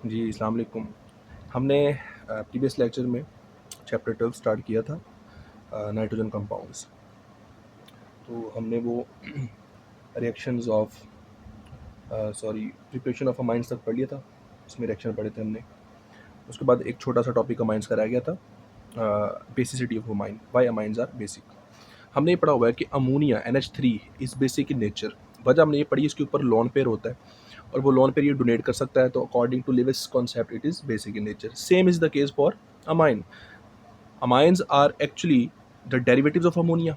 जी, अस्सलाम वालेकुम। हमने प्रीवियस लेक्चर में चैप्टर 12 स्टार्ट किया था नाइट्रोजन कंपाउंड्स। तो हमने वो reactions of preparation of amines तक पढ़ लिया था। उसमें रिएक्शन पढ़े थे हमने। उसके बाद एक छोटा सा टॉपिक अमाइंस कराया गया था, basicity of amine, why amines are basic. हमने ये पढ़ा हुआ है कि ammonia NH3 is basic in nature. वजह हमने ये पढ़ी, इसके ऊपर लोन पेयर होता है और वो लोन पेयर ये डोनेट कर सकता है, तो according to Lewis concept it is basic in nature. Same is the case for amine. Amines are actually the derivatives of ammonia.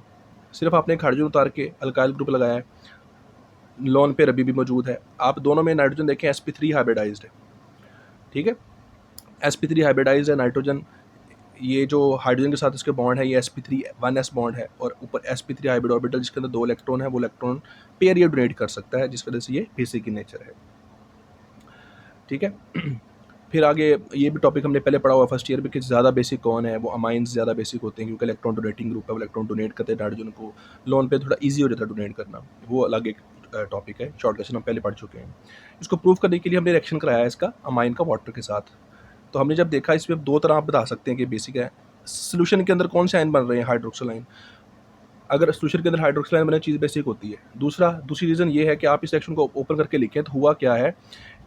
सिर्फ आपने एक हाइड्रोजन उतार के अल्काइल ग्रुप लगाया है, लोन पेयर अभी भी मौजूद है। आप दोनों में नाइट्रोजन देखें, sp3 हाइब्रिडाइज्ड है, ठीक है। sp3 हाइब्रिडाइज्ड है नाइट्रोजन। ये जो हाइड्रोजन के साथ इसके बॉन्ड है, ये sp3 1s बॉन्ड है और ऊपर sp3 हाइब्रिड ऑर्बिटल जिसके अंदर 2 इलेक्ट्रॉन है, वो इलेक्ट्रॉन पेयर ये डोनेट कर सकता है, जिस वजह से ये बेसिक इन नेचर है, ठीक है। फिर आगे ये भी टॉपिक हमने पहले पढ़ा हुआ फर्स्ट ईयर में कि ज़्यादा बेसिक कौन है। वो अमाइंस ज़्यादा बेसिक होते हैं क्योंकि इलेक्ट्रॉन डोनेटिंग ग्रुप है, वो इलेक्ट्रॉन डोनेट करते हैं नाइट्रोजन को। लोन पे थोड़ा इजी हो जाता है डोनेट करना, वो अलग एक टॉपिक है। शॉर्ट क्वेश्चन हम पहले पढ़ चुके हैं। इसको प्रूव करने के लिए हमने रिएक्शन कराया है इसका अमाइन का वाटर के साथ। तो हमने जब देखा, इसमें दो तरह आप बता सकते हैं कि बेसिक है। सोल्यूशन के अंदर कौन से आयन बन रहे हैं, हाइड्रोक्सिल आयन। अगर सोल्यूशन के अंदर हाइड्रोक्सिल आयन बने, चीज़ बेसिक होती है। दूसरी रीज़न ये है कि आप इस सेक्शन को ओपन करके लिखें तो हुआ क्या है,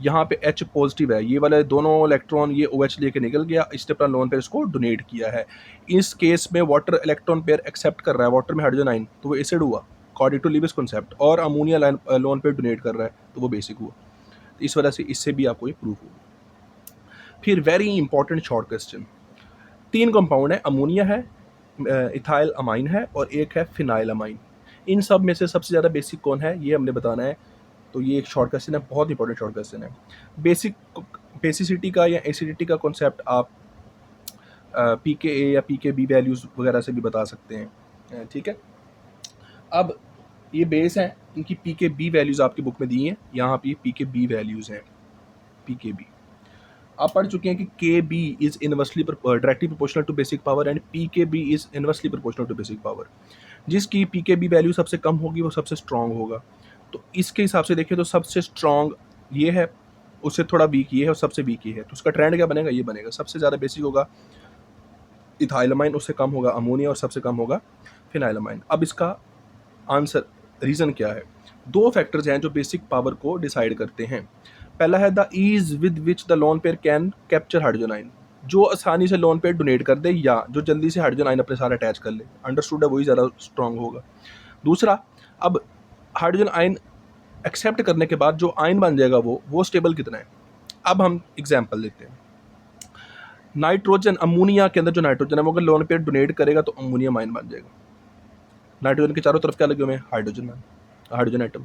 यहाँ पे H पॉजिटिव है, ये वाले दोनों इलेक्ट्रॉन ये OH लेके निकल गया, इसने अपना लोन पेयर इसको डोनेट किया है। इस केस में वाटर इलेक्ट्रॉन पेयर एक्सेप्ट कर रहा है, वाटर में हाइड्रोजन आयन, तो वो एसिड हुआ अकॉर्डिंग टू लिविस कॉन्सेप्ट, और अमोनिया लोन पेयर डोनेट कर रहा है, तो वो बेसिक हुआ। तो इस वजह से इससे भी आपको ये प्रूफ होगा। फिर very important short question, 3 compound है, अमोनिया है, इथाइल अमाइन है और एक है फिनाइल अमाइन। इन सब में से सबसे ज़्यादा बेसिक कौन है, ये हमने बताना है। तो ये एक शॉर्ट क्वेश्चन है, बहुत इंपॉर्टेंट शॉर्ट क्वेश्चन है। बेसिसिटी का या एसिडिटी का कॉन्सेप्ट आप pKa या pKb वैल्यूज़ वगैरह से भी बता सकते हैं, ठीक है। अब ये बेस है, इनकी pKb वैल्यूज़ आपकी बुक में दी हैं, यहाँ पे pKb वैल्यूज़ हैं। pKb आप पढ़ चुके हैं कि Kb is inversely directly proportional to basic power and pKb is inversely proportional to basic power. जिसकी pKb वैल्यू सबसे कम होगी वो सबसे स्ट्रांग होगा। तो इसके हिसाब से देखें तो सबसे स्ट्रांग ये है, उससे थोड़ा वीक ये है और सबसे वीक ये है। तो उसका ट्रेंड क्या बनेगा, ये बनेगा सबसे ज़्यादा बेसिक होगा इथाइलमाइन, उससे कम होगा अमोनिया और सबसे कम होगा फिनाइलमाइन। अब इसका आंसर रीज़न क्या है, 2 फैक्टर्स हैं जो बेसिक पावर को डिसाइड करते हैं। पहला है the ease with which the lone pair can capture hydrogen ion, जो आसानी से लोन पेयर डोनेट कर दे या जो जल्दी से हाइड्रोजन आयन अपने साथ अटैच कर ले, अंडरस्टूड है, वही ज़्यादा स्ट्रांग होगा। दूसरा, अब हाइड्रोजन आयन एक्सेप्ट करने के बाद जो आयन बन जाएगा वो स्टेबल कितना है। अब हम एग्जाम्पल लेते हैं, नाइट्रोजन, अमोनिया के अंदर जो नाइट्रोजन है वो अगर लोन पेयर डोनेट करेगा तो अमोनियम आयन बन जाएगा। नाइट्रोजन के चारों तरफ क्या लगे हुए हैं, हाइड्रोजन एटम।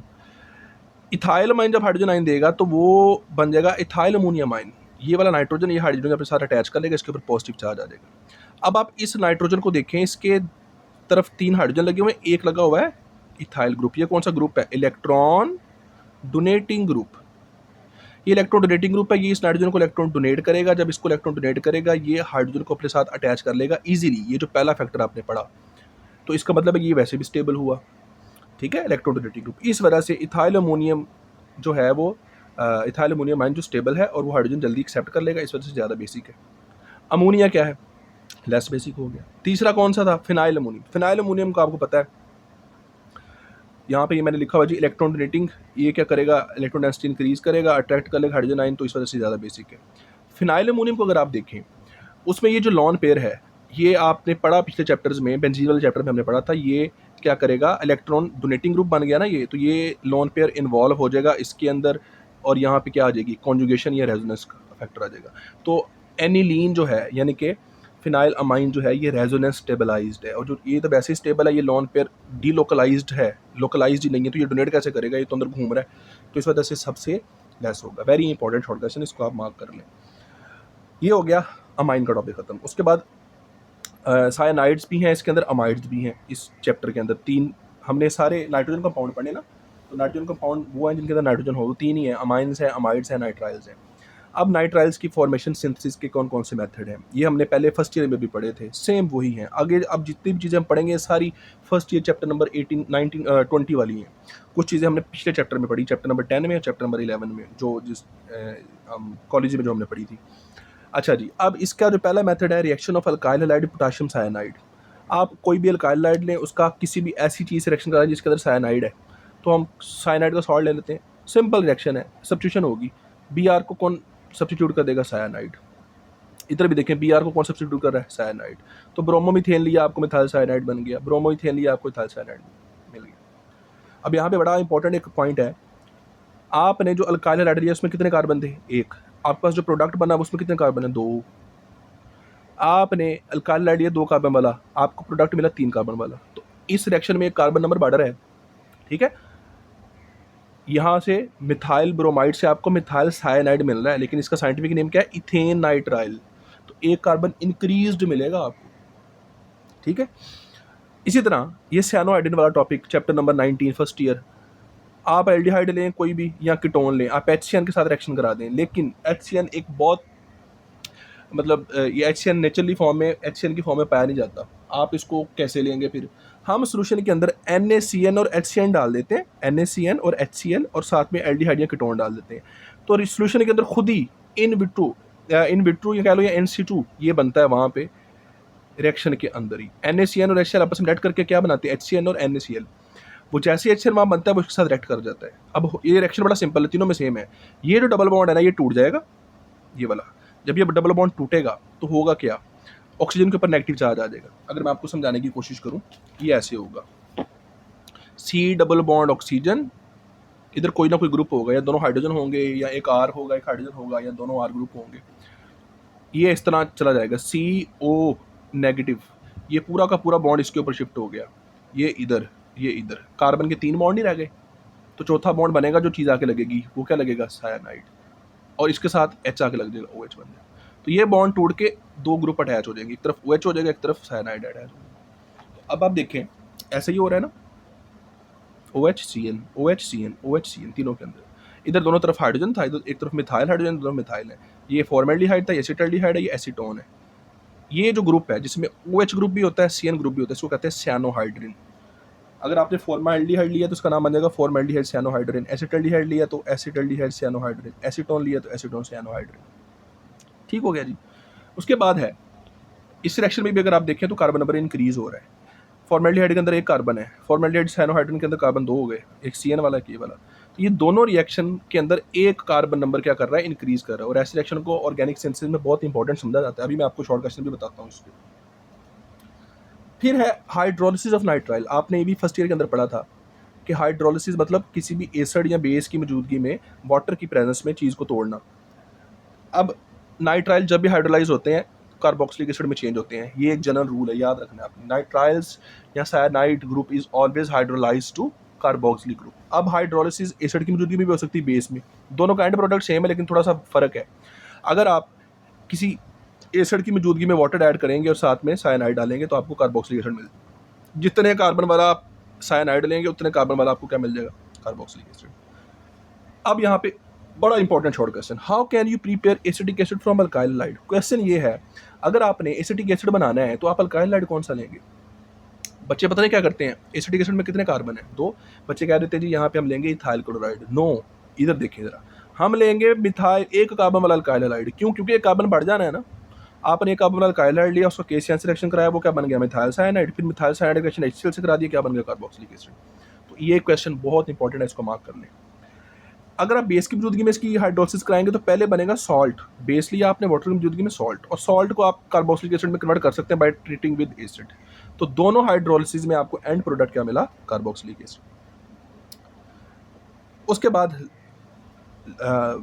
इथाइल अमाइन जब हाइड्रोजन आयन देगा तो वो बन जाएगा इथाइल अमोनियम आयन। ये वाला नाइट्रोजन ये हाइड्रोजन अपने साथ अटैच कर लेगा, इसके ऊपर पॉजिटिव चार्ज आ जाएगा। अब आप इस नाइट्रोजन को देखें, इसके तरफ 3 हाइड्रोजन लगे हुए हैं, एक लगा हुआ है इथाइल ग्रुप। ये कौन सा ग्रुप है, इलेक्ट्रॉन डोनेटिंग ग्रुप। ये इलेक्ट्रॉन डोनेटिंग ग्रुप है, ये इस नाइट्रोजन को इलेक्ट्रॉन डोनेट करेगा। जब इसको इलेक्ट्रॉन डोनेट करेगा ये हाइड्रोजन को अपने साथ अटैच कर लेगा इजीली, ये जो पहला फैक्टर आपने पढ़ा। तो इसका मतलब है ये वैसे भी स्टेबल हुआ, ठीक है, इलेक्ट्रॉन डोनेटिंग ग्रुप। इस वजह से इथाइल अमोनियम जो है वो इथाइल अमोनियम आयन जो स्टेबल है और वो हाइड्रोजन जल्दी एक्सेप्ट कर लेगा, इस वजह से ज़्यादा बेसिक है। अमोनिया क्या है, लेस बेसिक हो गया। तीसरा कौन सा था, फिनाइल अमोनियम। फिनाइल अमोनियम का आपको पता है, यहाँ पे ये मैंने लिखा हुआ जी इलेक्ट्रॉन डोनेटिंग, ये क्या करेगा, इलेक्ट्रॉन डेंसिटी इंक्रीज करेगा, अट्रैक्ट कर लेगा हाइड्रोजन आयन, तो इस वजह से ज़्यादा बेसिक है। फिनाइल अमोनियम को अगर आप देखें, उसमें ये जो लॉन पेयर है, ये आपने पढ़ा पिछले चैप्टर्स में, बेंजीन वाले चैप्टर में हमने पढ़ा था, ये क्या करेगा, इलेक्ट्रॉन डोनेटिंग ग्रुप बन गया ना ये, तो ये लॉन पेयर इन्वॉल्व हो जाएगा इसके अंदर, और यहाँ पे क्या आ जाएगी, कॉन्जुगेशन या रेजोनेंस का फैक्टर आ जाएगा। तो एनिलीन जो है यानी कि फिनाइल अमाइन जो है ये रेजोनेंस स्टेबलाइज्ड है, और जो ये तो वैसे ही स्टेबल है, ये लॉन पेयर डीलोकलाइज्ड है, लोकलाइज्ड ही नहीं है, तो ये डोनेट कैसे करेगा, ये तो अंदर घूम रहा है, तो इस वजह से सबसे लेस होगा। वेरी इंपॉर्टेंट शॉर्ट क्वेश्चन, इसको आप मार्क कर लें। ये हो गया अमाइन का टॉपिक खत्म। उसके बाद साइनाइड्स भी हैं इसके अंदर, अमाइड्स भी हैं इस चैप्टर के अंदर। 3 हमने सारे नाइट्रोजन कंपाउंड पढ़े ना, तो नाइट्रोजन कंपाउंड वो हैं जिनके अंदर नाइट्रोजन हो, वो 3 ही है, अमाइंस है, अमाइड्स है, नाइट्राइल्स हैं। अब नाइट्राइल्स की फॉर्मेशन सिंथेसिस के कौन कौन से मेथड हैं, ये हमने पहले फर्स्ट ईयर में भी पढ़े थे, सेम वही हैं। आगे अब जितनी भी चीज़ें हम पढ़ेंगे सारी फर्स्ट ईयर चैप्टर नंबर 18 19 20 वाली हैं। कुछ चीज़ें हमने पिछले चैप्टर में पढ़ी, चैप्टर नंबर 10 में और चैप्टर नंबर 11 में, जो जिस कॉलेज में जो हमने पढ़ी थी। अच्छा जी, अब इसका जो पहला मेथड है reaction of alkyl halide potassium cyanide. आप कोई भी अल्काइल हैलाइड लें, उसका किसी भी ऐसी चीज़ से रिएक्शन कराएं जिसके अंदर साइनाइड है, तो हम साइनाइड का सॉल्ट ले लेते हैं, सिंपल रिएक्शन है, सब्स्टिट्यूशन होगी। बी आर को कौन सब्स्टिट्यूट कर देगा, साइनाइड। इधर भी देखें बी आर को कौन सब्स्टिट्यूट कर रहा है, साइनाइड। तो ब्रोमोमीथेन लिया आपको मिथाइल साइनाइड बन गया, ब्रोमोमीथेन लिया आपको मिथाइल साइनाइड मिल गया। अब यहाँ पे बड़ा इंपॉर्टेंट एक पॉइंट है, आपने जो अल्काइल हैलाइड लिया उसमें कितने कार्बन थे, एक। आपके पास जो प्रोडक्ट बना उसमें कितने कार्बन है, 2। आपने अल्काइल हैलाइड लिया 2 कार्बन वाला, आपको प्रोडक्ट मिला 3 कार्बन वाला, तो इस रिएक्शन में एक कार्बन नंबर बढ़ रहा है, ठीक है। यहाँ से मिथाइल ब्रोमाइड से आपको मिथाइल साइनाइड मिल रहा है, लेकिन इसका साइंटिफिक नेम क्या है, इथेन नाइट्राइल, तो एक कार्बन इंक्रीज्ड मिलेगा आपको, ठीक है। इसी तरह ये साइनोहाइड्रिन वाला topic chapter number 19 first year, आप एल्डिहाइड लें कोई भी या कीटोन लें, आप HCN के साथ रिएक्शन करा दें, लेकिन HCN एक बहुत मतलब ये HCN नेचुरली फॉर्म में HCN की फॉर्म में पाया नहीं जाता, आप इसको कैसे लेंगे फिर। हम सोल्यूशन के अंदर NaCN और HCN डाल देते हैं, NaCN और HCl, और साथ में एल्डिहाइड या कीटोन डाल देते हैं, तो सोल्यूशन के अंदर खुद ही इन विट्रो या कह लो या NC2 ये बनता है वहाँ पे रिएक्शन के अंदर ही। NaCN और HCl आपस में रिएक्ट करके क्या बनाते हैं, HCN और NaCl, वो जैसे HCl वहाँ बनता है वो उसके साथ रिएक्ट कर जाता है। अब ये रिएक्शन बड़ा सिंपल है, तीनों में सेम है। ये जो डबल बॉन्ड है ना ये टूट जाएगा, ये वाला, जब ये डबल बॉन्ड टूटेगा तो होगा क्या, ऑक्सीजन के ऊपर नेगेटिव चार्ज आ जाएगा। अगर मैं आपको समझाने की कोशिश करूं, ये ऐसे होगा, C डबल बॉन्ड ऑक्सीजन, इधर कोई ना कोई ग्रुप होगा, या दोनों हाइड्रोजन होंगे, या एक R होगा एक हाइड्रोजन होगा, या दोनों R ग्रुप होंगे, ये इस तरह चला जाएगा, CO नेगेटिव, ये पूरा का पूरा बॉन्ड इसके ऊपर शिफ्ट हो गया, ये इधर, ये इधर, कार्बन के 3 बॉन्ड नहीं रह गए, तो चौथा बॉन्ड बनेगा, जो चीज़ आके लगेगी वो क्या लगेगा, साइनाइड, और इसके साथ H आके लग जाएगा, OH बन जाएगा। तो ये बॉन्ड टूट के 2 ग्रुप अटैच हो जाएंगे, एक तरफ OH हो जाएगा, एक तरफ साइनाइड अटैच हो जाएगा। तो अब आप देखें ऐसे ही हो रहा है ना, OHCN OHCN OHCN तीनों के अंदर, इधर दोनों तरफ हाइड्रोजन था, इधर एक तरफ मिथाइल हाइड्रोजन, दोनों मिथाइल है, ये फॉर्मेल्डिहाइड था, ये एसिटाल्डिहाइड है, ये एसीटोन है। ये जो ग्रुप है जिसमें OH ग्रुप भी होता है, CN ग्रुप भी होता है, इसको कहते हैं साइनोहाइड्रिन। अगर आपने फॉर्मेल्डिहाइड लिया तो उसका नाम बन जाएगा फॉर्मेल्डिहाइड साइनोहाइड्रिन, एसिटाल्डिहाइड लिया तो एसिटाल्डिहाइड साइनोहाइड्रिन, एसीटोन लिया तो एसीटोन साइनोहाइड्रिन, ठीक हो गया जी। उसके बाद है इस रिएक्शन में भी अगर आप देखें तो कार्बन नंबर इंक्रीज हो रहा है। फॉर्मेल्डिहाइड के अंदर एक कार्बन है, फॉर्मेल्डिहाइड साइनोहाइड्रिन के अंदर कार्बन 2 हो गए, एक CN वाला एक ये वाला, तो ये दोनों रिएक्शन के अंदर एक कार्बन नंबर क्या कर रहा है, इंक्रीज कर रहा है, और ऐसे रिएक्शन को ऑर्गेनिक सिंथेसिस में बहुत इंपॉर्टेंट समझा जाता है। अभी मैं आपको शॉर्ट क्वेश्चन भी बताता हूँ इसके। फिर है हाइड्रोलिसिस ऑफ नाइट्राइल, आपने ये भी फर्स्ट ईयर के अंदर पढ़ा था कि हाइड्रोलिसिस मतलब किसी भी एसिड या बेस की मौजूदगी में वाटर की प्रेजेंस में चीज़ को तोड़ना। अब नाइट्राइल जब भी हाइड्रोलाइज होते हैं कार्बोक्सिलिक एसिड में चेंज होते हैं, ये एक जनरल रूल है, याद रखना आपने। नाइट्राइल्स या cyanide group is always hydrolyse to carboxylic group. अब हाइड्रोलिसिस एसिड की मौजूदगी में भी हो सकती है बेस में, दोनों का एंड प्रोडक्ट सेम है लेकिन थोड़ा सा फर्क है। अगर आप किसी एसिड की मौजूदगी में वाटर ऐड करेंगे और साथ में साइनाइड डालेंगे तो आपको कार्बोक्सिलिक एसिड मिल जाएगा। जितने कार्बन वाला आप साइनाइड लेंगे उतने कार्बन वाला आपको क्या मिल जाएगा, कार्बोक्सिलिक एसिड। अब यहाँ पे बड़ा important short question, how can you prepare acetic acid from alkyl halide. Question ये है, अगर आपने एसिटिक एसिड बनाना है तो आप अल्काइल हैलाइड कौन सा लेंगे। बच्चे पता नहीं क्या करते हैं, एसिटिक एसिड में कितने कार्बन है, 2, बच्चे कह देते हैं जी यहाँ पे हम लेंगे इथाइल क्लोराइड। नो, इधर देखिए जरा, हम लेंगे मिथाइल, एक कार्बन वाला अल्काइल हैलाइड। क्यों, क्योंकि एक कार्बन बढ़ जाना है ना। आपने एक कार्बन वाला अल्काइल हैलाइड लिया, उसको KCN से रिएक्शन कराया, वो क्या बन गया, मिथाइल साइनाइड, फिर मिथाइल साइनाइड रिएक्शन HCl से करा दिया, क्या बन गया, कार्बोक्सिलिक एसिड। तो ये क्वेश्चन बहुत इंपॉर्टेंट है, इसको मार्क कर लें। अगर आप बेस की मौजूदगी में इसकी हाइड्रोलिसिस कराएंगे तो पहले बनेगा सॉल्ट, बेस लिया आपने वाटर की मौजूदगी में सॉल्ट, और सॉल्ट को आप कार्बोक्सिलिक एसिड में कन्वर्ट कर सकते हैं बाय ट्रीटिंग विद एसिड। तो दोनों हाइड्रोलिसिस में आपको एंड प्रोडक्ट क्या मिला, कार्बोक्सिलिक एसिड। उसके बाद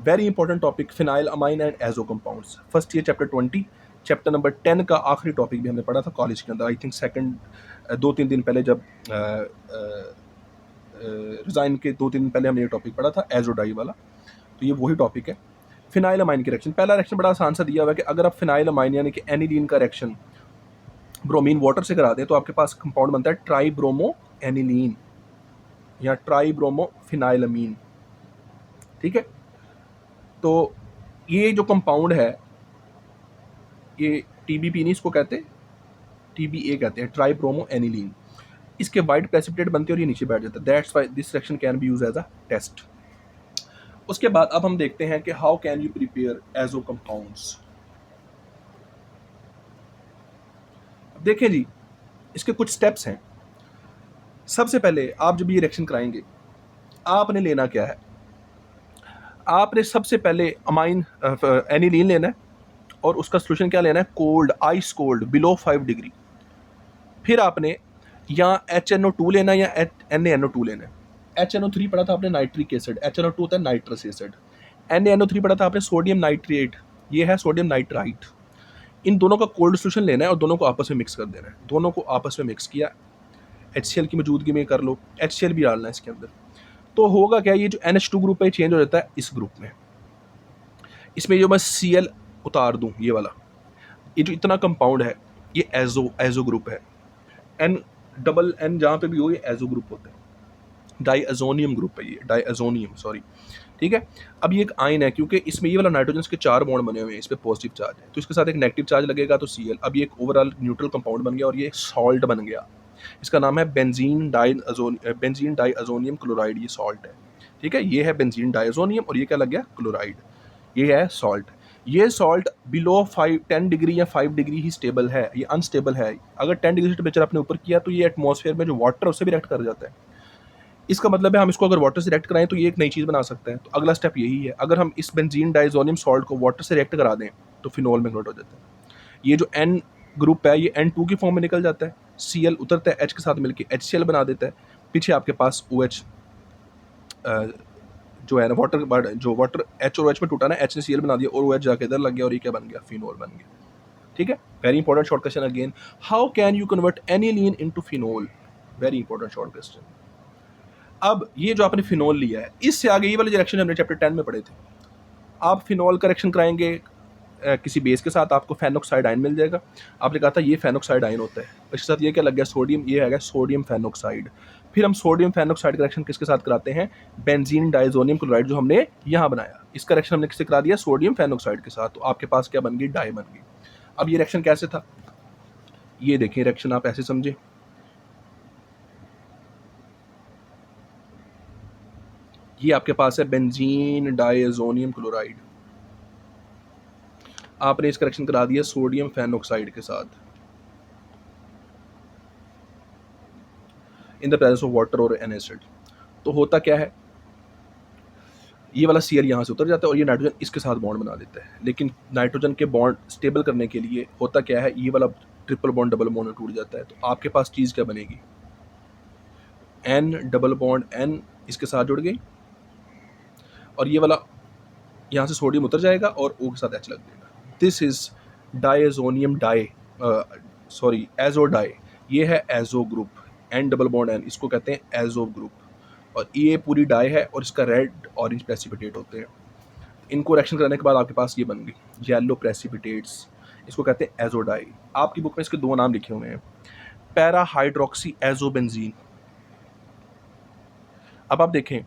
very important topic phenyl amine and azo compounds, first year chapter 20, chapter number 10 का आखिरी टॉपिक भी हमने पढ़ा था कॉलेज के अंदर, आई थिंक सेकंड 2-3 दिन पहले, जब रिजाइन के 2-3 दिन पहले हमने ये टॉपिक पढ़ा था एजो डाई वाला। तो ये वही टॉपिक है, फिनाइल अमाइन की रिएक्शन। पहला रिएक्शन बड़ा आसान सा दिया हुआ है कि अगर आप फिनाइल अमाइन यानी कि एनिलीन का रिएक्शन ब्रोमीन वाटर से करा दें तो आपके पास कंपाउंड बनता है ट्राई ब्रोमो एनिलीन या ट्राई ब्रोमो फिनाइलमीन, ठीक है। तो ये जो कंपाउंड है, ये TBP नहीं इसको कहते, TBA कहते हैं, ट्राई ब्रोमो एनिलीन। इसके वाइट प्रेसिपिटेट बनते हैं और ये नीचे बैठ जाता है। That's why this reaction can be use as a test. उसके बाद अब हम देखते हैं कि how can you prepare azo compounds. देखें जी, इसके कुछ स्टेप्स हैं। सबसे पहले आप जब ये रिएक्शन कराएंगे, आपने लेना क्या है, आपने सबसे पहले अमाइन एनिलीन लेना है और उसका सोल्यूशन क्या लेना है, cold, ice cold, below 5 degree. फिर आपने या HNO2 लेना है या NaNO2 लेना है। HNO3 पढ़ा था आपने नाइट्रिक एसिड, HNO2 होता है नाइट्रस एसिड। NaNO3 पढ़ा था आपने सोडियम नाइट्रेट, ये है सोडियम नाइट्राइट। इन दोनों का कोल्ड सोल्यूशन लेना है और दोनों को आपस में मिक्स कर देना है। दोनों को आपस में मिक्स किया, HCl की मौजूदगी में कर लो, HCl भी डालना है इसके अंदर। तो होगा क्या, ये जो NH2 ग्रुप है चेंज हो जाता है इस ग्रुप में। इसमें जो मैं Cl उतार दूं, ये वाला, ये जो इतना कंपाउंड है ये एजो ग्रुप है। N जहाँ पे भी हो ये एजो ग्रुप होता है। डाईएजोनियम ग्रुप है ये, डाईएजोनियम, सॉरी, ठीक है। अब ये एक आयन है, क्योंकि इसमें ये वाला नाइट्रोजन के 4 बॉन्ड बने हुए हैं, इस पे पॉजिटिव चार्ज है, तो इसके साथ एक नेगेटिव चार्ज लगेगा तो Cl। अब ये एक ओवरऑल न्यूट्रल कंपाउंड बन गया और ये सॉल्ट बन गया। इसका नाम है बेंजीन डाईएजोनियम क्लोराइड, ये सॉल्ट है, ठीक है। ये है बेंजीन डाईएजोनियम और ये क्या लग गया, क्लोराइड, ये है सॉल्ट। ये सॉल्ट बिलो 10 डिग्री या 5 डिग्री ही स्टेबल है, ये अनस्टेबल है। अगर 10 डिग्री टेम्परेचर आपने ऊपर किया तो ये एटमॉस्फेयर में जो वाटर है उससे भी रिएक्ट कर जाता है। इसका मतलब है हम इसको अगर वाटर से रिएक्ट कराएं तो ये एक नई चीज़ बना सकता है। तो अगला स्टेप यही है, अगर हम इस बेंजीन डाइजोनियम सॉल्ट को वाटर से रिएक्ट करा दें तो फिनोल में कन्वर्ट हो जाता है। ये जो N ग्रुप है ये N2 की फॉर्म में निकल जाता है, Cl उतरता है H के साथ मिलकर HCl बना देता है। पीछे आपके पास OH जो है ना, वाटर H और OH में टूटा ना, H ने Cl बना दिया और OH जाके इधर लग गया और ये क्या बन गया, फिनोल बन गया, ठीक है। Very important short question again, how can you convert aniline into phenol, very important short question. अब ये जो आपने फिनोल लिया है, इससे आगे ये वाले रिएक्शन हमने चैप्टर 10 में पढ़े थे। आप फिनोल का रिएक्शन कराएंगे किसी बेस के साथ, आपको फेनोक्साइड आयन मिल जाएगा। आपने कहा था ये फेनोक्साइड आयन होता है, इसके साथ ये क्या लग गया, सोडियम, ये है सोडियम फेनोक्साइड। फिर हम सोडियम फेनोक्साइड का रिएक्शन किसके साथ कराते हैं, बेंजीन डाइजोनियम क्लोराइड जो हमने यहाँ बनाया, इसका रिएक्शन हमने किससे करा दिया, सोडियम फेनोक्साइड के साथ। तो आपके पास क्या बन गई, डाई बन गई। अब ये रिएक्शन कैसे था, ये देखिए रिएक्शन आप ऐसे समझे, ये आपके पास है बेंजीन डाइएजोनियम क्लोराइड, आपने इसका रिएक्शन करा दिया सोडियम फेनोक्साइड के साथ in the presence of water और एन एसिड। तो होता क्या है, ये वाला Cl यहाँ से उतर जाता है और ये नाइट्रोजन इसके साथ बॉन्ड बना देता है। लेकिन नाइट्रोजन के बॉन्ड स्टेबल करने के लिए होता क्या है, ये वाला ट्रिपल बॉन्ड डबल बॉन्ड में टूट जाता है। तो आपके पास चीज़ क्या बनेगी, N डबल बॉन्ड N इसके साथ जुड़ गई और ये वाला यहाँ से सोडियम उतर जाएगा और O के साथ H लग जाएगा। This is diazonium sorry azo dye, ये है azo group, N double bond N, इसको कहते हैं एजो ग्रुप। और ये पूरी डाई है और इसका रेड ऑरेंज प्रेसिपिटेट होते हैं। इनको रिएक्शन करने के बाद आपके पास ये बन गई येलो प्रेसिपिटेट्स, इसको कहते हैं एजो डाई। आपकी बुक में इसके 2 नाम लिखे हुए हैं, पैरा हाइड्रोक्सी एजोबेंजीन। अब आप देखें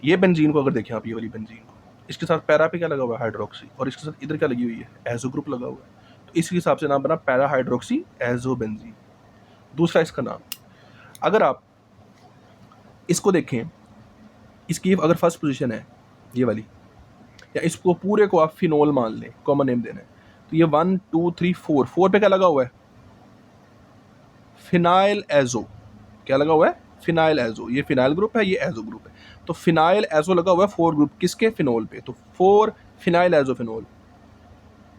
ये बेंजीन को, अगर देखें आप ये वाली बेंजीन को, इसके साथ पैरा पे क्या लगा हुआ है, हाइड्रोक्सी, और इसके साथ इधर क्या लगी हुई है, एजो ग्रुप लगा हुआ है। तो इस हिसाब से नाम बना पैरा हाइड्रोक्सी एजोबेंजीन। दूसरा इसका नाम, अगर आप इसको देखें, इसकी अगर फर्स्ट पोजीशन है ये वाली, या इसको पूरे को आप फिनोल मान लें, कॉमन नेम देना है, तो ये 1 2 3 4 पे क्या लगा हुआ है, फिनाइल एजो। क्या लगा हुआ है, फिनाइल एजो। ये फिनाइल ग्रुप है, ये एजो ग्रुप है। तो फिनाइल एजो लगा हुआ है 4 ग्रुप किसके, फिनोल पे, तो 4 फिनाइल एजो फिनोल,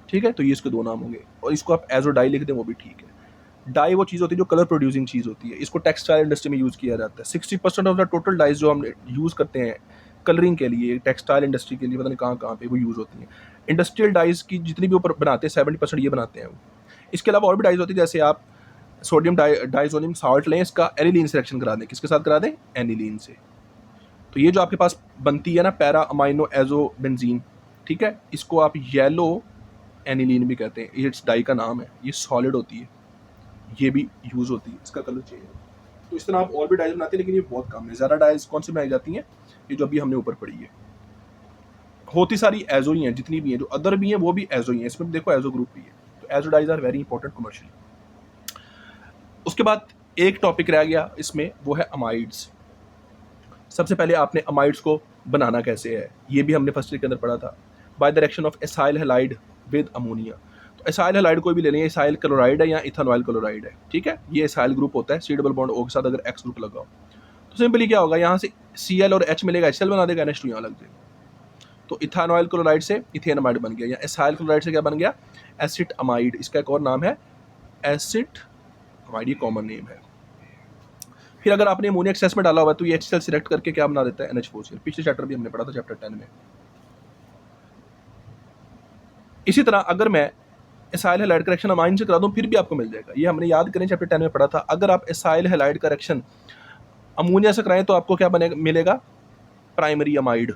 ठीक है। तो ये इसके 2 नाम होंगे और इसको आप एजो डाई लिख दें वो भी ठीक है। डाई वो चीज़ होती है जो कलर प्रोड्यूसिंग चीज़ होती है, इसको टेक्सटाइल इंडस्ट्री में यूज़ किया जाता है। 60% ऑफ द टोटल डाइज जो हम यूज़ करते हैं कलरिंग के लिए, टेक्सटाइल इंडस्ट्री के लिए, पता नहीं कहाँ पे वो यूज़ होती हैं। इंडस्ट्रियल डाइज की जितनी भी ऊपर बनाते हैं 70% ये बनाते हैं वो। इसके अलावा और भी डाइज होती है, जैसे आप सोडियम डाइजोनियम सॉल्ट लें, इसका एनिलीन से रिएक्शन करा दें, किसके साथ करा दें, एनिलीन से। तो ये जो आपके पास बनती है ना पैरा अमाइनो एजो बेंजीन, ठीक है, इसको आप येलो एनिलीन भी कहते हैं, ये इट्स डाई का नाम है, ये सॉलिड होती है, ये भी यूज़ होती है, इसका कलर चेंज है। तो इस तरह आप और भी डाइज बनाते हैं, लेकिन ये बहुत कम है। ज़्यादा डाइज कौन सी बनाई जाती हैं, ये जो अभी हमने ऊपर पढ़ी है। होती सारी एजो ही हैं, जितनी भी हैं, जो अदर भी हैं वो भी एजो ही हैं, इसमें देखो एजो ग्रुप भी है। तो azo dyes are very important commercially. उसके बाद एक टॉपिक रह गया इसमें, वो है अमाइड्स। सबसे पहले आपने अमाइड्स को बनाना कैसे है, ये भी हमने फर्स्ट ईयर के अंदर पढ़ा था। By the reaction of acyl halide with ammonia. तो एसाइल हैलाइड कोई भी ले लें, एसाइल क्लोराइड है या इथानॉइल क्लोराइड है, ठीक है। ये एसाइल ग्रुप होता है, सी डबल बॉन्ड ओ के साथ अगर एक्स ग्रुप लगा हो तो सिंपली क्या होगा, यहाँ से Cl और H मिलेगा, HCl बना देगा, NH2 यहाँ लग जाएगा। तो इथानॉइल क्लोराइड से इथेन अमाइड बन गया, या एसाइल क्लोराइड से क्या बन गया, एसिड अमाइड। इसका एक और नाम है एसिड अमाइड, ये कॉमन नेम है। फिर अगर आपने अमोनिया एक्सेस में डाला हुआ है तो ये HCl सिलेक्ट करके क्या बना देता है, NH4Cl। पिछले चैप्टर भी हमने पढ़ा था, चैप्टर 10 में। इसी तरह अगर मैं एसाइल हैलाइड का रिएक्शन अमाइन से करा दूं फिर भी आपको मिल जाएगा, ये हमने याद करें चैप्टर 10 में पढ़ा था। अगर आप एसाइल हैलाइड का रिएक्शन अमोनिया से कराएं तो आपको क्या बनेगा, मिलेगा प्राइमरी अमाइड।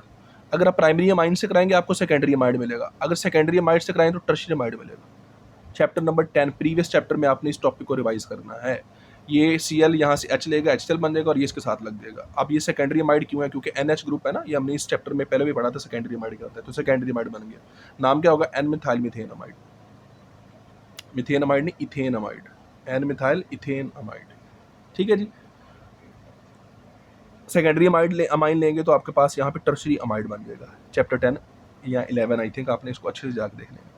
अगर आप प्राइमरी अमाइन से कराएंगे आपको सेकेंडरी अमाइड मिलेगा। अगर सेकेंडरी अमाइड से कराएं तो टर्शियरी अमाइड मिलेगा। चैप्टर नंबर 10 प्रीवियस चैप्टर में आपने इस टॉपिक को रिवाइज करना है। ये Cl यहाँ से H लेगा, HCl बन जाएगा और ये इसके साथ लग जाएगा। अब ये सेकेंडरी अमाइड क्यों है, क्योंकि NH ग्रुप है ना, ये हमने इस चैप्टर में पहले भी पढ़ा था सेकेंडरी अमाइड क्या होता है। तो सेकेंडरी अमाइड बन गया, नाम क्या होगा, N methyl methane amide. Methane amide नहीं, ethane amide, N methyl ethane amide, ठीक है जी। सेकेंडरी अमाइन लेंगे तो आपके पास यहाँ पे टर्शरी अमाइड बन जाएगा। चैप्टर 10 या 11 आई थिंक आपने इसको अच्छे से जाकर देख लेना।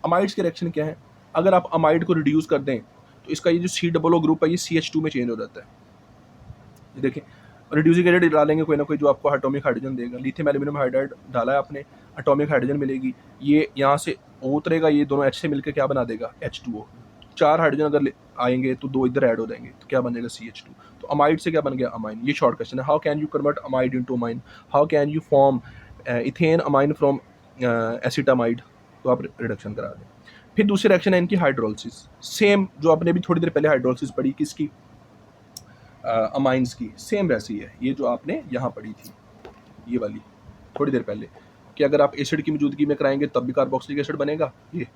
अमाइड्स के रिएक्शन क्या है, अगर आप अमाइड को रिड्यूस कर दें तो इसका ये जो C ग्रुप है ये CH2 में चेंज हो जाता है। ये देखें, रिड्यूसिंग एजेंट डालेंगे कोई ना कोई जो आपको एटॉमिक हाइड्रोजन देगा। लिथियम एल्यूमिनियम हाइड्राइड डाला है आपने, एटॉमिक हाइड्रोजन मिलेगी, ये यहाँ से O उतरेगा, ये दोनों H से मिलकर क्या बना देगा, H2O। 4 हाइड्रोजन अगर आएंगे तो 2 इधर ऐड हो जाएंगे तो क्या बनेगा, CH2। तो अमाइड से क्या बन गया, अमाइन। ये शॉर्ट क्वेश्चन है, how can you convert amide into amine, how can you form ethane amine from acetamide. तो आप रिडक्शन करा दें। फिर दूसरी रिएक्शन है इनकी हाइड्रोलिसिस, सेम जो आपने भी थोड़ी देर पहले हाइड्रोलिसिस पढ़ी, किसकी, अमाइंस की, सेम वैसी है ये जो आपने यहाँ पढ़ी थी, ये वाली थोड़ी देर पहले, कि अगर आप एसिड की मौजूदगी में कराएंगे तब भी कार्बोक्सिलिक एसिड बनेगा, ये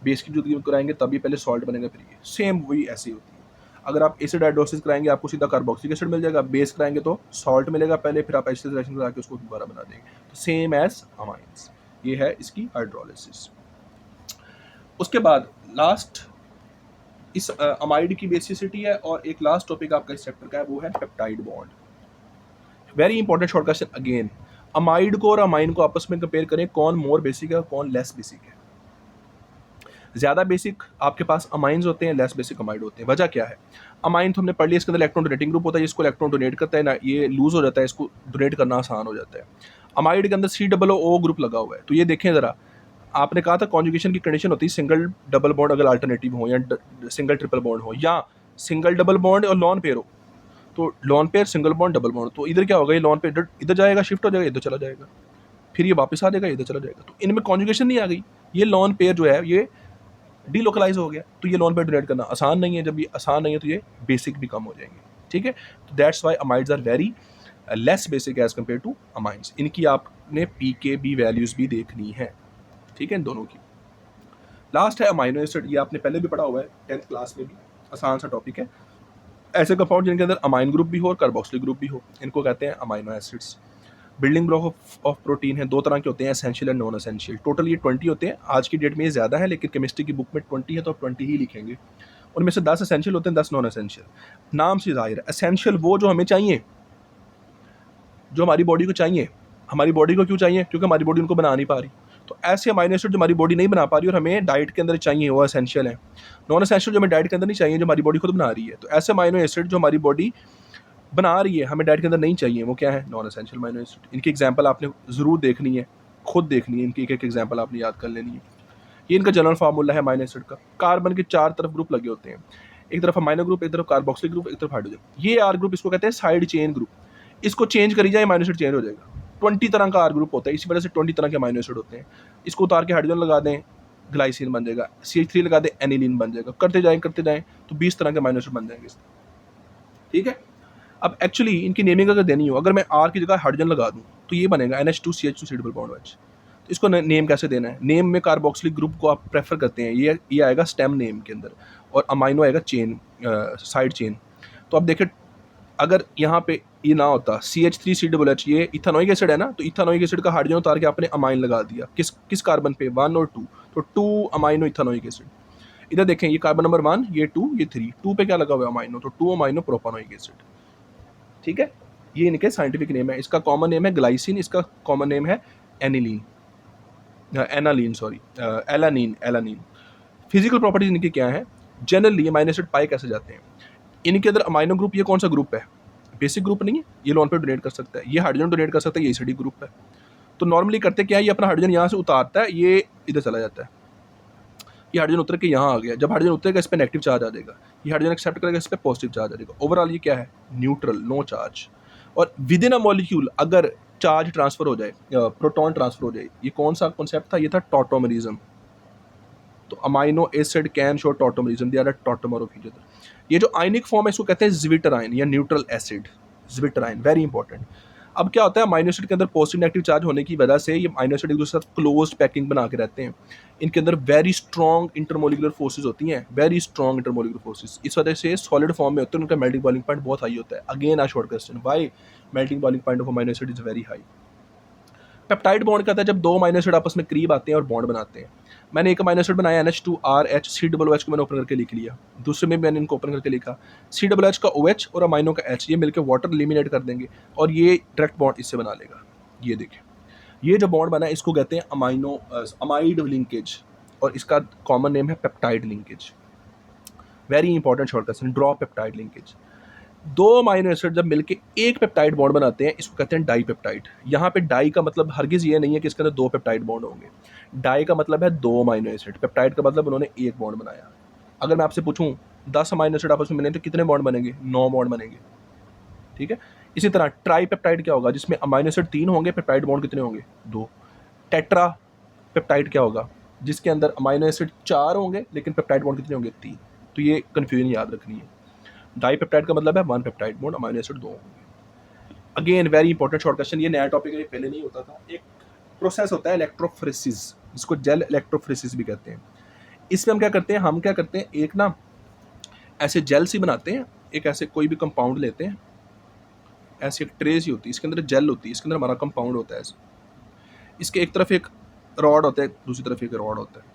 बेस की मौजूदगी में कराएंगे तब भी पहले सॉल्ट बनेगा, फिर ये सेम वही ऐसी होती है। अगर आप एसिड हाइड्रोलिसिस कराएंगे आपको सीधा कार्बोक्सिलिक एसिड मिल जाएगा, बेस कराएंगे तो सॉल्ट मिलेगा पहले, फिर आप एसिड रिएक्शन करा के उसको दोबारा बना देंगे। तो सेम एज अमाइंस, ये है इसकी हाइड्रोलिसिस। उसके बाद लास्ट इस अमाइड की बेसिसिटी है, और एक लास्ट टॉपिक आपका इस चैप्टर का है वो है peptide bond. Very important short question again, amide को और अमाइन को आपस में कंपेयर करें, कौन मोर बेसिक है और कौन लेस बेसिक है। ज्यादा बेसिक आपके पास अमाइंस होते हैं, लेस बेसिक अमाइड होते हैं। वजह क्या है, अमाइन तो हमने पढ़ लिया, इसके अंदर इलेक्ट्रॉन डोनेटिंग ग्रुप होता है, जिसको इलेक्ट्रॉन डोनेट करता है ना, ये लूज हो जाता है, इसको डोनेट करना आसान हो जाता है। अमाइड के अंदर COO ग्रुप लगा हुआ है। तो ये देखें जरा, आपने कहा था कॉन्जुगेशन की कंडीशन होती है सिंगल डबल बॉन्ड अगर अल्टरनेटिव हो, या सिंगल ट्रिपल बॉन्ड हो, या सिंगल डबल बॉन्ड और लॉन पेयर हो। तो lone pair, single bond, double bond, तो इधर क्या होगा, ये लॉन पेयर इधर जाएगा, शिफ्ट हो जाएगा, इधर चला जाएगा, फिर ये वापस आ जाएगा, इधर चला जाएगा। तो इनमें कॉन्जुगेशन नहीं आ गई, ये लॉन पेयर जो है ये डीलोकलाइज हो गया। तो ये लॉन पेयर डोनेट करना आसान नहीं है, जब ये आसान नहीं है तो ये बेसिक भी कम हो जाएंगे, ठीक है। तो that's why amides are very less basic as compare to amines. इनकी आपने PKB वैल्यूज भी देखनी है, ठीक है, इन दोनों की। लास्ट है अमाइनो एसिड, ये आपने पहले भी पढ़ा हुआ है 10th क्लास में भी, आसान सा टॉपिक है। ऐसे कंपाउंड जिनके अंदर अमाइन ग्रुप भी हो और कार्बोक्सिलिक ग्रुप भी हो, इनको कहते हैं amino acids. Building block of protein है, 2 तरह के होते हैं, essential and non essential. Total ये 20 होते हैं, आज की डेट में ये ज़्यादा है, लेकिन केमिस्ट्री की बुक में 20 है तो आप 20 ही लिखेंगे। उनमें से 10 एसेंशियल होते हैं, 10 नॉन एसेंशियल। नाम से जाहिर है, एसेंशियल वो जो हमें चाहिए, जो हमारी बॉडी को चाहिए। हमारी बॉडी को क्यों चाहिए, क्योंकि हमारी बॉडी उनको बना नहीं पा रही। तो ऐसे अमाइनो एसिड जो हमारी बॉडी नहीं बना पा रही और हमें डाइट के अंदर चाहिए, वो एसेंशियल है। नॉन एसेंशियल जो हमें डाइट के अंदर नहीं चाहिए, जो हमारी बॉडी खुद बना रही है। तो ऐसे अमाइनो एसिड जो हमारी बॉडी बना रही है, हमें डाइट के अंदर नहीं चाहिए, वो क्या है, नॉन एसेंशियल अमाइनो एसिड। इनकी एग्जांपल आपने ज़रूर देखनी है, खुद देखनी है, इनकी एक एक एग्जांपल आपने याद कर लेनी है। ये इनका जनरल फार्मूला है अमाइनो एसिड का। कार्बन के 4 तरफ ग्रुप लगे होते हैं, एक तरफ अमाइनो ग्रुप, एक तरफ कार्बोक्सिलिक ग्रुप, एक तरफ हाइड्रोजन। ये R ग्रुप इसको कहते हैं साइड चेन ग्रुप। इसको चेंज करी जाए अमाइनो एसिड चेंज हो जाएगा। 20 तरह का R ग्रुप होता है, इसी वजह से 20 तरह के अमाइनो एसिड होते हैं। इसको उतार के हाइड्रोजन लगा दें, ग्लाइसिन बन जाएगा, CH3 लगा दें, एनिलीन बन जाएगा। करते जाएं तो 20 तरह के अमाइनो एसिड बन जाएंगे, ठीक है। अब एक्चुअली इनकी नेमिंग अगर देनी हो, अगर मैं R की जगह हाइड्रोजन लगा दूं तो ये बनेगा NH2CH2 डबल बॉन्ड OH। तो इसको नेम कैसे देना है, नेम में कार्बोक्सिलिक ग्रुप को आप प्रेफर करते हैं, ये आएगा स्टेम नेम के अंदर, और अमाइनो आएगा चेन, साइड चेन। तो अब देखें अगर यहाँ पे ये ना होता CH3COOH, ये इथेनोइक एसिड है ना, तो इथेनोइक एसिड का हाइड्रोजन उतार के आपने अमाइन लगा दिया किस किस कार्बन पे, 1 और 2, तो 2 अमाइनो इथेनोइक एसिड। इधर देखें, ये कार्बन नंबर 1, ये 2, ये 3, 2 पे क्या लगा हुआ है अमाइनो, तो 2 अमाइनो प्रोपानोइक एसिड। ठीक है, ये इनके साइंटिफिक नेम है। इसका कॉमन नेम है ग्लाइसिन, इसका कॉमन नेम है aniline, alanine, sorry, alanine, alanine. Physical properties इनकी क्या है? जनरली अमाइनो एसिड पाए कैसे जाते हैं? इनके अंदर अमाइनो ग्रुप, ये कौन सा ग्रुप है? बेसिक ग्रुप नहीं है, ये लोन पे डोनेट कर सकता है, ये हाइड्रोजन डोनेट कर सकता है, ये एसिडिक ग्रुप है। तो नॉर्मली करते क्या है, ये अपना हाइड्रोजन यहाँ से उतारता है, ये इधर चला जाता है, ये हाइड्रोजन उतर के यहाँ आ गया। जब हाइड्रोजन उतरेगा इस पर नेगेटिव चार्ज आ जाएगा, ये हाइड्रोजन एक्सेप्ट करेगा, इस पर पॉजिटिव चार्ज आ जाएगा। ओवरऑल ये क्या है? Neutral, no charge. और विद इन अ मॉलिक्यूल अगर चार्ज ट्रांसफर हो जाए, प्रोटॉन ट्रांसफर हो जाए, ये कौन सा कॉन्सेप्ट था? ये था टॉटोमरिज्म। तो amino acid can show tautomerism, they are a tautomer of each other. ये जो आयनिक फॉर्म है इसको कहते हैं ज्विटराइन या न्यूट्रल एसिड, ज्विटराइन, वेरी इंपॉर्टेंट। अब क्या होता है, अमाइनो एसिड के अंदर पॉजिटिव नेगेटिव चार्ज होने की वजह से ये अमाइनो एसिड एक दूसरे के साथ क्लोज्ड पैकिंग बना के रहते हैं। इनके अंदर वेरी स्ट्रॉन्ग इंटरमोलिकुलर फोर्सेज होती हैं, वेरी स्ट्रॉन्ग इंटरमोलिकुलर फोर्सेज। इस वजह से सॉलिड फॉर्म में होते हैं, उनका मेल्टिंग बॉइलिंग पॉइंट बहुत हाई होता है। Again a short question, why melting boiling point of amino acid is very high. Peptide bond क्या होता है? जब दो अमाइनो एसिड आपस में करीब आते हैं और बॉन्ड बनाते हैं। मैंने एक अमाइनो एसिड बनाया NH2RH, COOH को मैंने ओपन करके लिख लिया, दूसरे में मैंने इनको ओपन करके लिखा, COOH का OH और अमाइनो का H, ये मिलकर वाटर एलिमिनेट कर देंगे और ये डायरेक्ट बॉन्ड इससे बना लेगा। ये देखें, ये जो बॉन्ड बना है इसको कहते हैं अमाइड लिंकेज, और इसका कॉमन नेम है peptide linkage. Very important short question, draw peptide linkage. दो अमाइनो एसिड जब मिलके एक पेप्टाइड बॉन्ड बनाते हैं, इसको कहते हैं डाईपेप्टाइड। यहाँ पे डाई का मतलब हरगिज ये नहीं है कि इसके अंदर दो पेप्टाइड बॉन्ड होंगे। डाई का मतलब है दो अमाइनो एसिड, पेप्टाइड का मतलब उन्होंने एक बॉन्ड बनाया। अगर मैं आपसे पूछूं 10 अमाइनो एसिड आपस में मिले तो कितने बॉन्ड बनेंगे? 9 बॉन्ड बनेंगे। ठीक है, इसी तरह ट्राई पेप्टाइड क्या होगा? जिसमें अमाइनो एसिड 3 होंगे, पेप्टाइड बॉन्ड कितने होंगे? 2। टेट्रा पेप्टाइड क्या होगा? जिसके अंदर अमाइनो एसिड 4 होंगे लेकिन पेप्टाइड बॉन्ड कितने होंगे? 3। तो ये कन्फ्यूजन याद रखनी है। डाईपेप्टाइड का मतलब है 1 पेप्टाइड बॉन्ड, अमाइनो एसिड 2 होंगे। Again very important short question, ये नया टॉपिक है, ये पहले नहीं होता था। एक प्रोसेस होता है इलेक्ट्रोफोरेसिस, जिसको जेल इलेक्ट्रोफोरेसिस भी कहते हैं। इसमें हम क्या करते हैं, एक ना ऐसे जेल सी बनाते हैं, एक ऐसे कोई भी कंपाउंड लेते हैं, ऐसी एक ट्रे सी होती है, इसके अंदर जेल होती है, इसके अंदर हमारा कंपाउंड होता है ऐसे। इसके एक तरफ एक रॉड होता है, दूसरी तरफ एक रॉड होता है।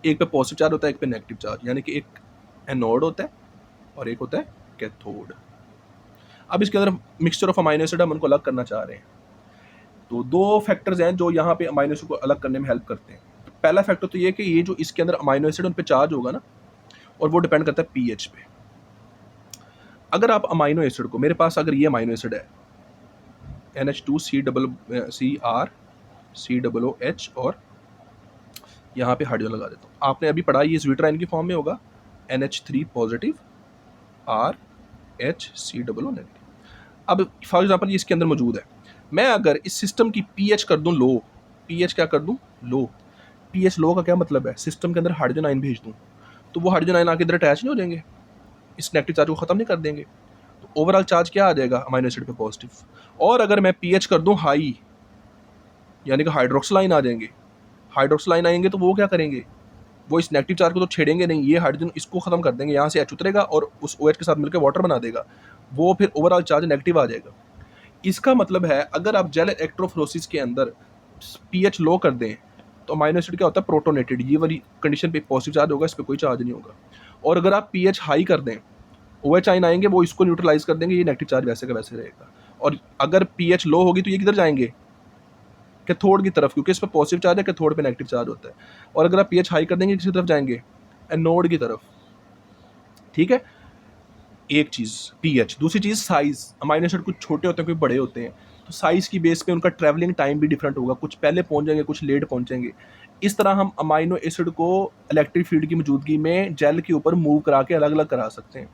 एक पे पॉजिटिव चार्ज होता है, एक पे नेगेटिव चार्ज, यानी कि एक एनोड होता है और एक होता है कैथोड। अब इसके अंदर मिक्सचर ऑफ अमाइनो एसिड हम उनको अलग करना चाह रहे हैं, तो दो फैक्टर्स हैं जो यहाँ पे अमाइनो एसिड को अलग करने में हेल्प करते हैं। पहला फैक्टर तो ये कि ये जो इसके अंदर अमाइनो एसिड उन पे चार्ज होगा ना, और वो डिपेंड करता है पीएच पे। अगर आप अमाइनो एसिड को, मेरे पास अगर ये अमाइनो एसिड है NH2COOH और यहाँ पे हाइड्रोजन लगा देता हूँ। आपने अभी पढ़ा, ये ज्विटराइन की फॉर्म में होगा, NH3 positive RH, CO negative. अब फॉर एग्जांपल ये इसके अंदर मौजूद है, मैं अगर इस सिस्टम की पीएच कर दूं लो, पीएच क्या कर दूं? लो। पीएच लो का क्या मतलब है? सिस्टम के अंदर हाइड्रोजन आयन भेज दूं तो वो हाइड्रोजन आयन आके इधर अटैच नहीं हो जाएंगे, इस नेगेटिव चार्ज को खत्म नहीं कर देंगे, तो ओवरऑल चार्ज क्या आ जाएगा अमाइनो एसिड पे? पॉजिटिव। और अगर मैं पीएच कर दूं हाई, यानी कि हाइड्रोक्सिल आयन आ जाएंगे, हाइड्रोक्सिल आयन आएंगे तो वो क्या करेंगे? वो इस नेगेटिव चार्ज को तो छेड़ेंगे नहीं, ये हाइड्रोजन इसको खत्म कर देंगे, यहाँ से H उतरेगा और उस OH के साथ मिलकर वाटर बना देगा, वो फिर ओवरऑल चार्ज नेगेटिव आ जाएगा। इसका मतलब है अगर आप जेल इलेक्ट्रोफोरेसिस के अंदर पीएच लो कर दें तो अमाइनो एसिड क्या होता है? प्रोटोनेटेड, ये वाली कंडीशन पे पॉजिटिव चार्ज होगा, इस पर कोई चार्ज नहीं होगा। और अगर आप पीएच हाई कर दें, OH आयन आएंगे, वो इसको न्यूट्रलाइज कर देंगे, ये नेगेटिव चार्ज वैसे का वैसे रहेगा। और अगर पीएच लो होगी तो ये किधर जाएंगे? कैथोड की तरफ, क्योंकि इस पर पॉजिटिव चार्ज है, कैथोड पे नेगेटिव चार्ज होता है। और अगर आप पीएच हाई कर देंगे, किसी तरफ जाएंगे? एनोड की तरफ। ठीक है, एक चीज़ पीएच, दूसरी चीज़ साइज। अमाइनो एसिड कुछ छोटे होते हैं, कुछ बड़े होते हैं, तो साइज की बेस पे उनका ट्रैवलिंग टाइम भी डिफरेंट होगा, कुछ पहले पहुंच जाएंगे, कुछ लेट पहुंचेंगे। इस तरह हम अमाइनो एसिड को इलेक्ट्रिक फील्ड की मौजूदगी में जेल के ऊपर मूव करा के अलग अलग करा सकते हैं।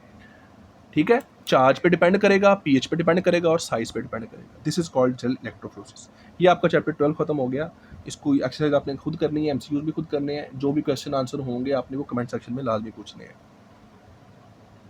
ठीक है, चार्ज पे डिपेंड करेगा, पीएच पे डिपेंड करेगा और साइज पे डिपेंड करेगा। This is called gel electrophoresis. ये आपका चैप्टर 12 खत्म हो गया। इसको एक्सरसाइज आपने खुद करनी है, एमसीक्यूज भी खुद करने हैं। जो भी क्वेश्चन आंसर होंगे आपने वो कमेंट सेक्शन में लाजमी पूछने हैं।